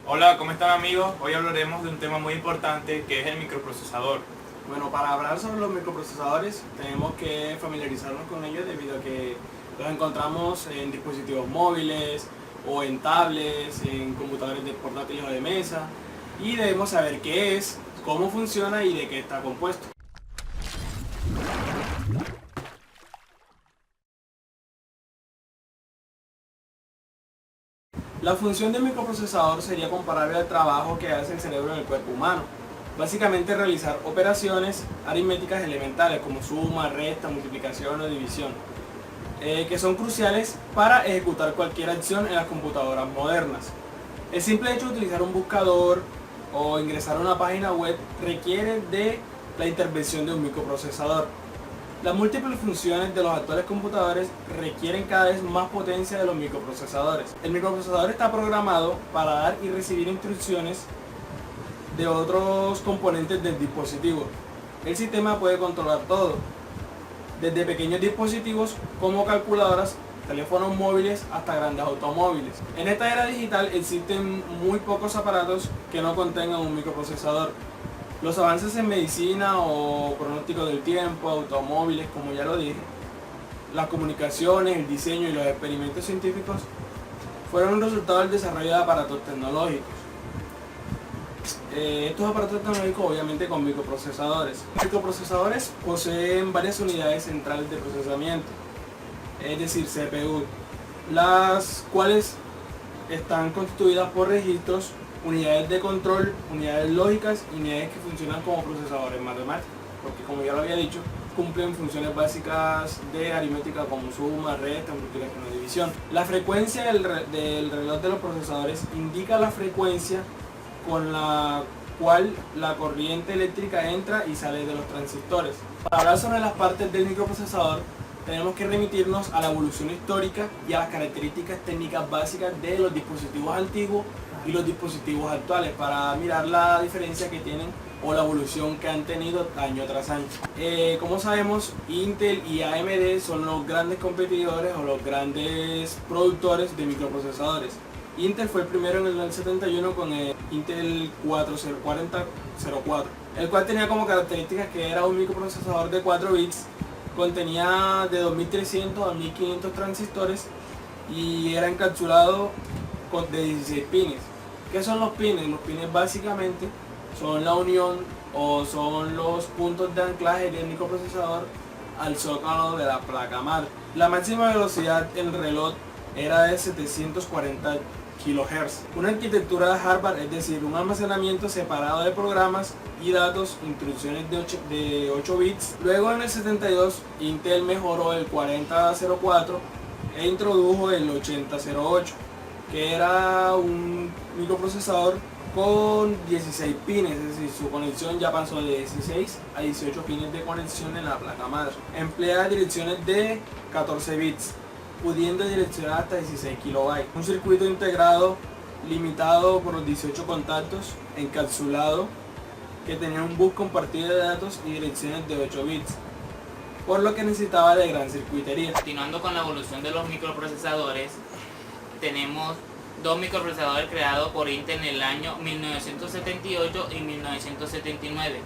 Hola, ¿cómo están amigos? Hoy hablaremos de un tema muy importante que es el microprocesador. Bueno, para hablar sobre los microprocesadores tenemos que familiarizarnos con ellos debido a que los encontramos en dispositivos móviles o en tablets, en computadores de portátiles o de mesa, y debemos saber qué es, cómo funciona y de qué está compuesto. La función del microprocesador sería comparable al trabajo que hace el cerebro en el cuerpo humano. Básicamente realizar operaciones aritméticas elementales como suma, resta, multiplicación o división, que son cruciales para ejecutar cualquier acción en las computadoras modernas. El simple hecho de utilizar un buscador o ingresar a una página web requiere de la intervención de un microprocesador. Las múltiples funciones de los actuales computadores requieren cada vez más potencia de los microprocesadores. El microprocesador está programado para dar y recibir instrucciones de otros componentes del dispositivo. El sistema puede controlar todo, desde pequeños dispositivos como calculadoras, teléfonos móviles hasta grandes automóviles. En esta era digital existen muy pocos aparatos que no contengan un microprocesador. Los avances en medicina o pronóstico del tiempo, automóviles, como ya lo dije, las comunicaciones, el diseño y los experimentos científicos fueron un resultado del desarrollo de aparatos tecnológicos. Estos aparatos tecnológicos obviamente con microprocesadores. Los microprocesadores poseen varias unidades centrales de procesamiento, es decir, CPU, las cuales están constituidas por registros, unidades de control, unidades lógicas y unidades que funcionan como procesadores matemáticos, porque como ya lo había dicho, cumplen funciones básicas de aritmética como suma, resta, multiplicación o división. La frecuencia del reloj de los procesadores indica la frecuencia con la cual la corriente eléctrica entra y sale de los transistores. Para hablar sobre las partes del microprocesador, tenemos que remitirnos a la evolución histórica y a las características técnicas básicas de los dispositivos antiguos y los dispositivos actuales para mirar la diferencia que tienen o la evolución que han tenido año tras año. Como sabemos, Intel y AMD son los grandes competidores o los grandes productores de microprocesadores. Intel fue el primero en el 71 con el Intel 4004, el cual tenía como características que era un microprocesador de 4 bits, contenía de 2300 a 1500 transistores y era encapsulado de 16 pines. ¿Qué son los pines? Los pines básicamente son la unión o son los puntos de anclaje del microprocesador al zócalo de la placa madre. La máxima velocidad en el reloj era de 740 kHz. Una arquitectura de Harvard, es decir, un almacenamiento separado de programas y datos, instrucciones de 8 bits. Luego en el 72 Intel mejoró el 4004 e introdujo el 8008, que era un microprocesador con 16 pines, es decir, su conexión ya pasó de 16 a 18 pines de conexión en la placa madre. Emplea direcciones de 14 bits, pudiendo direccionar hasta 16 kilobytes. Un circuito integrado limitado por los 18 contactos, encapsulado, que tenía un bus compartido de datos y direcciones de 8 bits, por lo que necesitaba de gran circuitería. Continuando con la evolución de los microprocesadores, tenemos dos microprocesadores creados por Intel en el año 1978 y 1979.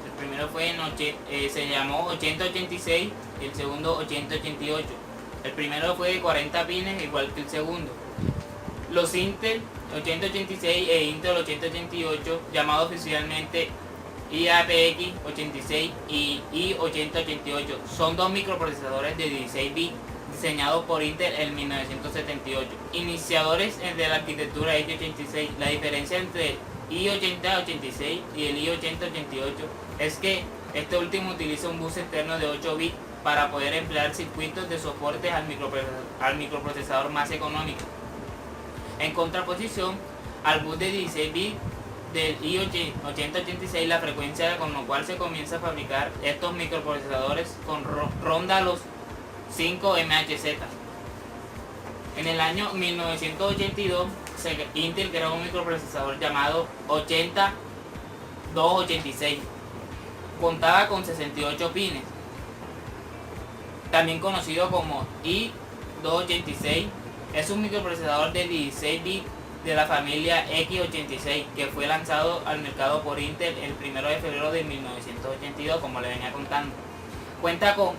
El primero se llamó 8086 y el segundo 8088. El primero fue de 40 pines, igual que el segundo. Los Intel 8086 e Intel 8088, llamados oficialmente IAPX 86 y i8088, son dos microprocesadores de 16 bits diseñados por Intel en 1978. Iniciadores de la arquitectura x86. La diferencia entre el i8086 y el i8088 es que este último utiliza un bus externo de 8 bits para poder emplear circuitos de soporte al microprocesador más económico, en contraposición al bus de 16 bits del i8086. La frecuencia con la cual se comienza a fabricar estos microprocesadores ronda los 5 MHz. En el año 1982 Intel creó un microprocesador llamado 8286. Contaba con 68 pines, también conocido como i286. Es un microprocesador de 16 bits de la familia X86, que fue lanzado al mercado por Intel el 1 de febrero de 1982, como le venía contando. Cuenta con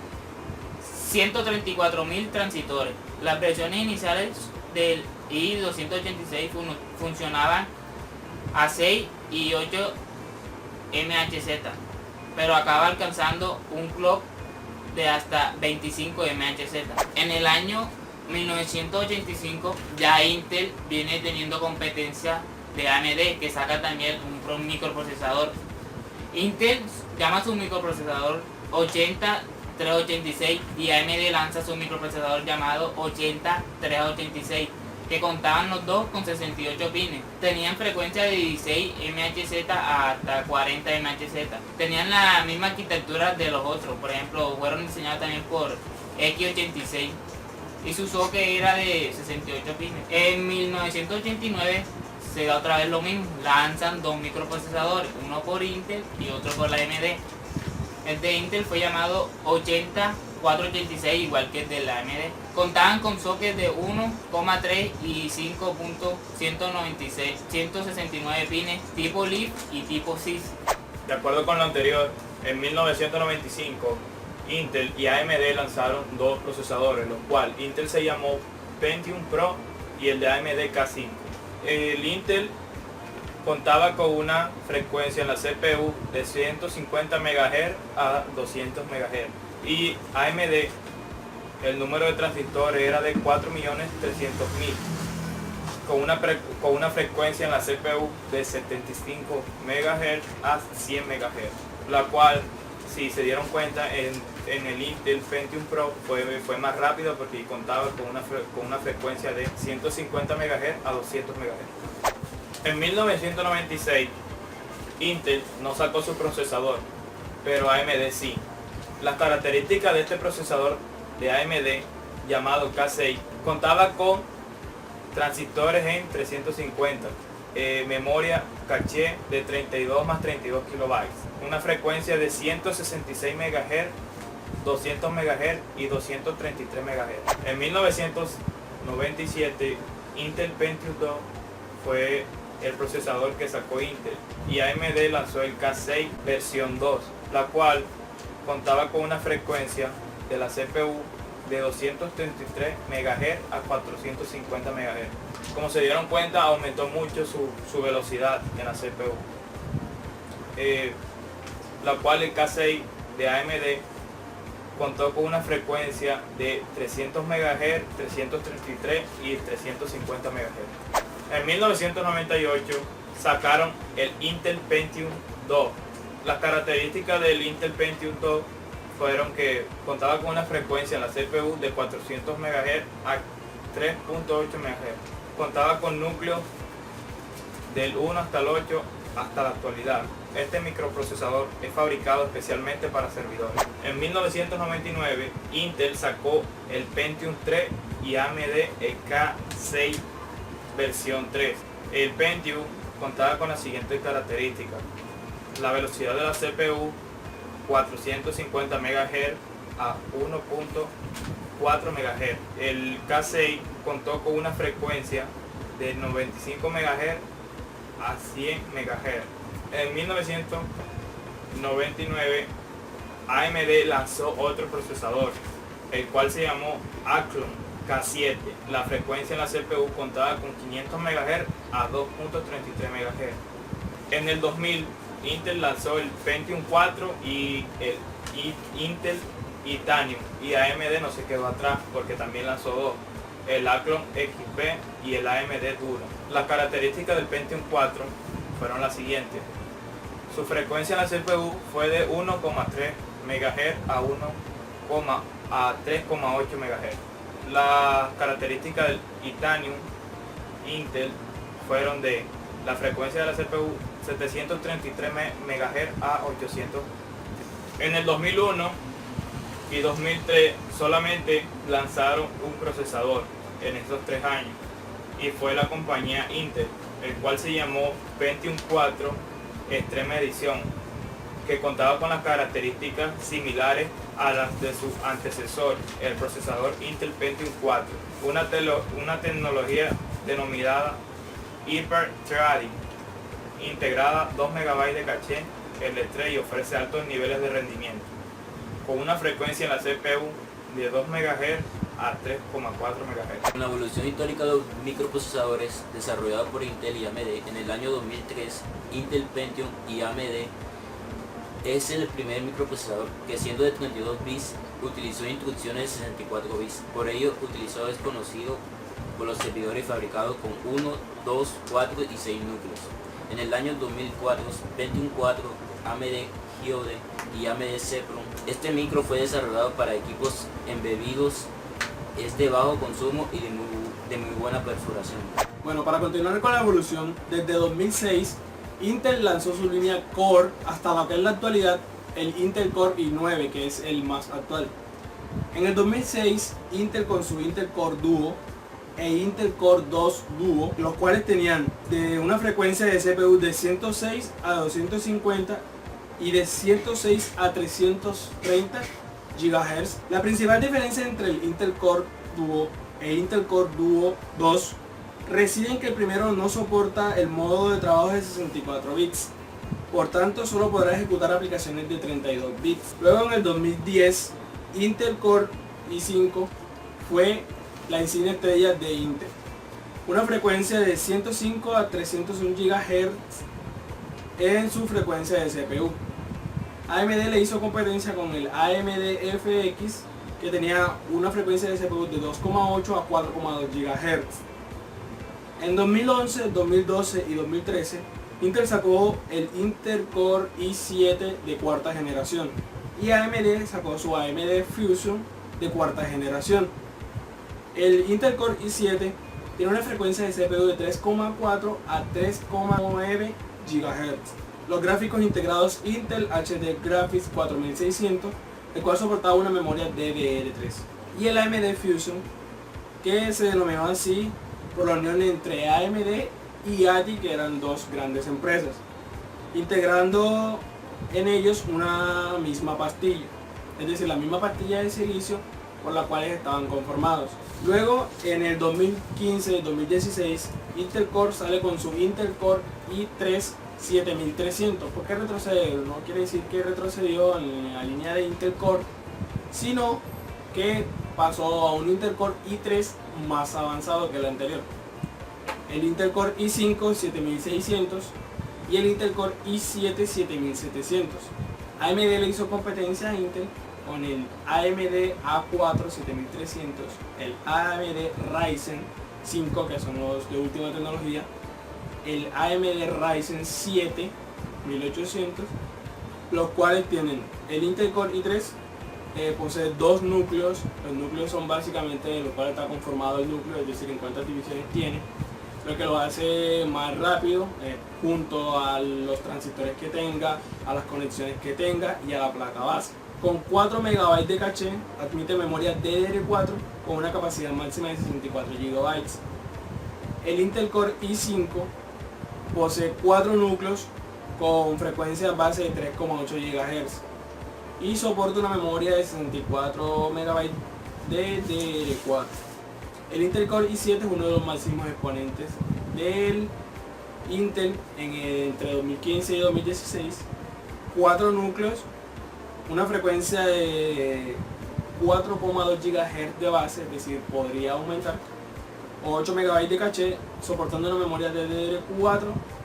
134.000 transistores. Las versiones iniciales del i286 funcionaban a 6 y 8 MHz, pero acaba alcanzando un clock de hasta 25 MHz. En el año 1985 ya Intel viene teniendo competencia de AMD, que saca también un microprocesador. Intel llama su microprocesador 80386 y AMD lanza su microprocesador llamado 80386, que contaban los dos con 68 pines. Tenían frecuencia de 16 MHz hasta 40 MHz. Tenían la misma arquitectura de los otros, por ejemplo, fueron diseñados también por X86 y su socket era de 68 pines. En 1989 se da otra vez lo mismo, lanzan dos microprocesadores, uno por Intel y otro por la AMD. El de Intel fue llamado 80486, igual que el de la AMD. Contaban con sockets de 1,3 y 5.169 pines, tipo Leaf y tipo Sys. De acuerdo con lo anterior, en 1995 Intel y AMD lanzaron dos procesadores, los cuales Intel se llamó Pentium Pro y el de AMD K5. El Intel contaba con una frecuencia en la CPU de 150 MHz a 200 MHz y AMD el número de transistores era de 4.300.000 con una frecuencia en la CPU de 75 MHz a 100 MHz, la cual, si se dieron cuenta, en el Intel Pentium Pro fue más rápido porque contaba con una frecuencia de 150 MHz a 200 MHz. En 1996 Intel no sacó su procesador, pero AMD sí. Las características de este procesador de AMD llamado K6 contaba con transistores en 350, memoria caché de 32 más 32 kilobytes, una frecuencia de 166 MHz, 200 MHz y 233 MHz. En 1997 Intel Pentium 2 fue el procesador que sacó Intel y AMD lanzó el K6 versión 2, la cual contaba con una frecuencia de la CPU de 233 MHz a 450 MHz. Como se dieron cuenta, aumentó mucho su velocidad en la CPU, la cual el K6 de AMD contó con una frecuencia de 300 MHz, 333 y 350 MHz. En 1998 sacaron el Intel Pentium 2. Las características del Intel Pentium 2 fueron que contaba con una frecuencia en la CPU de 400 MHz a 3.8 MHz. Contaba con núcleos del 1 hasta el 8 hasta la actualidad. Este microprocesador es fabricado especialmente para servidores. En 1999 Intel sacó el Pentium 3 y AMD el K6 versión 3. El Pentium contaba con las siguientes características: la velocidad de la CPU 450 MHz a 1.4 MHz. El K6 contó con una frecuencia de 95 MHz a 100 MHz. En 1999 AMD lanzó otro procesador, el cual se llamó Athlon K7. La frecuencia en la CPU contaba con 500 MHz a 2.33 MHz. En el 2000 Intel lanzó el Pentium 4 y el Intel Titanium, y AMD no se quedó atrás porque también lanzó dos, el Athlon XP y el AMD Duro. Las características del Pentium 4 fueron las siguientes: su frecuencia en la CPU fue de 1,3 MHz a 3,8 MHz. Las características del Titanium Intel fueron de la frecuencia de la CPU 733 MHz a 800. En el 2001 y 2003 solamente lanzaron un procesador en estos 3 años, y fue la compañía Intel, el cual se llamó Pentium 4 Extreme Edition, que contaba con las características similares a las de su antecesor, el procesador Intel Pentium 4, una tecnología denominada Hyper Threading, integrada 2 MB de caché L3 y ofrece altos niveles de rendimiento, con una frecuencia en la CPU de 2 MHz a 3,4 MHz. Con la evolución histórica de los microprocesadores desarrollados por Intel y AMD en el año 2003, Intel Pentium y AMD es el primer microprocesador que, siendo de 32 bits, utilizó instrucciones de 64 bits. Por ello, utilizó es conocido por los servidores fabricados con 1, 2, 4 y 6 núcleos. En el año 2004, Pentium 4, AMD Geode y AMD Cepron. Este micro fue desarrollado para equipos embebidos, es de bajo consumo y de muy buena perforación. Bueno, para continuar con la evolución, desde 2006 Intel lanzó su línea Core hasta lo que es la actualidad, el Intel Core i9, que es el más actual. En el 2006 Intel con su Intel Core Duo e Intel Core 2 Duo, los cuales tenían de una frecuencia de CPU de 106 a 250 y de 106 a 330 GHz. La principal diferencia entre el Intel Core Duo e Intel Core Duo 2 reside en que el primero no soporta el modo de trabajo de 64 bits, por tanto solo podrá ejecutar aplicaciones de 32 bits. Luego en el 2010 Intel Core i5 fue la insignia estrella de Intel, una frecuencia de 105 a 301 GHz en su frecuencia de CPU. AMD le hizo competencia con el AMD FX, que tenía una frecuencia de CPU de 2,8 a 4,2 GHz. En 2011, 2012 y 2013, Intel sacó el Intel Core i7 de cuarta generación y AMD sacó su AMD Fusion de cuarta generación. El Intel Core i7 tiene una frecuencia de CPU de 3,4 a 3,9 GHz. Los gráficos integrados Intel HD Graphics 4600, el cual soportaba una memoria DDR3. Y el AMD Fusion, que se denominaba así por la unión entre AMD y ATI, que eran dos grandes empresas, integrando en ellos una misma pastilla, es decir, la misma pastilla de silicio por la cual estaban conformados. Luego, en el 2015-2016, Intel Core sale con su Intel Core i3 7300. ¿Por qué retroceder? No quiere decir que retrocedió en la línea de Intel Core, sino que pasó a un Intel Core i3 más avanzado que el anterior. El Intel Core i5 7600 y el Intel Core i7 7700. AMD le hizo competencia a Intel con el AMD A4 7300, el AMD Ryzen 5, que son los de última tecnología, el AMD Ryzen 7 1800, los cuales tienen el Intel Core i3, posee dos núcleos. Los núcleos son básicamente de los cuales está conformado el núcleo, es decir, en cuántas divisiones tiene, lo que lo hace más rápido, junto a los transistores que tenga, a las conexiones que tenga y a la placa base. Con 4 MB de caché, admite memoria DDR4 con una capacidad máxima de 64 GB. El Intel Core i5 posee 4 núcleos con frecuencia base de 3,8 GHz y soporta una memoria de 64 MB de DDR4. El Intel Core i7 es uno de los máximos exponentes del Intel entre 2015 y 2016. 4 núcleos, una frecuencia de 4,2 GHz de base, es decir, podría aumentar, 8 MB de caché, soportando una memoria de DDR4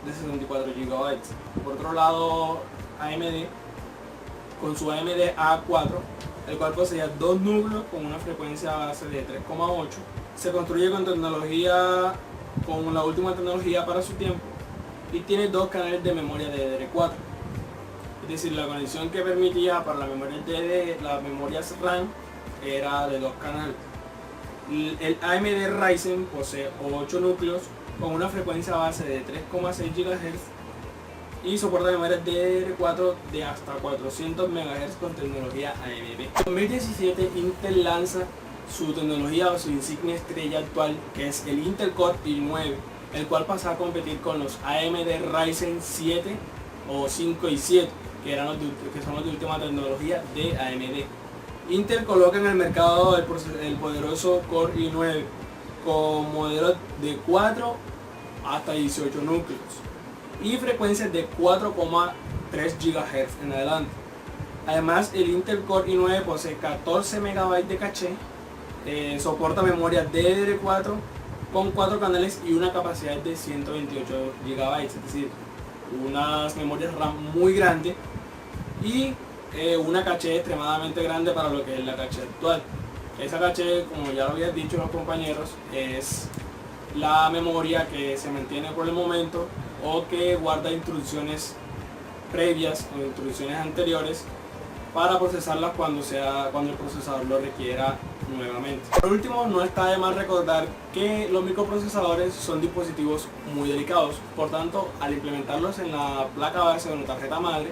de 64 GB. Por otro lado, AMD con su AMD A4, el cual poseía dos núcleos con una frecuencia base de 3,8, se construye con la última tecnología para su tiempo y tiene dos canales de memoria de DDR4. Es decir, la conexión que permitía para la memoria las memorias RAM era de dos canales. El AMD Ryzen posee 8 núcleos con una frecuencia base de 3,6 GHz y soporta memorias DDR4 de hasta 400 MHz con tecnología AMD. En 2017 Intel lanza su tecnología o su insignia estrella actual, que es el Intel Core i9, el cual pasa a competir con los AMD Ryzen 7 o 5 y 7, que son los de última tecnología de AMD. Intel coloca en el mercado el poderoso Core i9 con modelos de 4 hasta 18 núcleos y frecuencias de 4,3 GHz en adelante. Además, el Intel Core i9 posee 14 MB de caché, soporta memoria DDR4 con 4 canales y una capacidad de 128 GB, es decir, unas memorias RAM muy grandes y una caché extremadamente grande para lo que es la caché actual. Esa caché, como ya lo habían dicho los compañeros, es la memoria que se mantiene por el momento o que guarda instrucciones previas o instrucciones anteriores para procesarlas cuando el procesador lo requiera nuevamente. Por último, no está de más recordar que los microprocesadores son dispositivos muy delicados, por tanto, al implementarlos en la placa base de una tarjeta madre,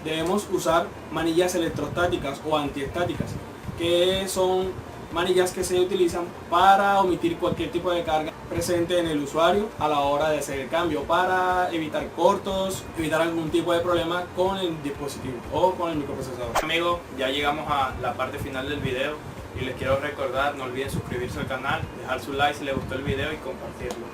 debemos usar manillas electrostáticas o antiestáticas, que son manillas que se utilizan para omitir cualquier tipo de carga presente en el usuario a la hora de hacer el cambio, para evitar cortos, evitar algún tipo de problema con el dispositivo o con el microprocesador. Amigos, ya llegamos a la parte final del video y les quiero recordar, no olviden suscribirse al canal, dejar su like si les gustó el video y compartirlo.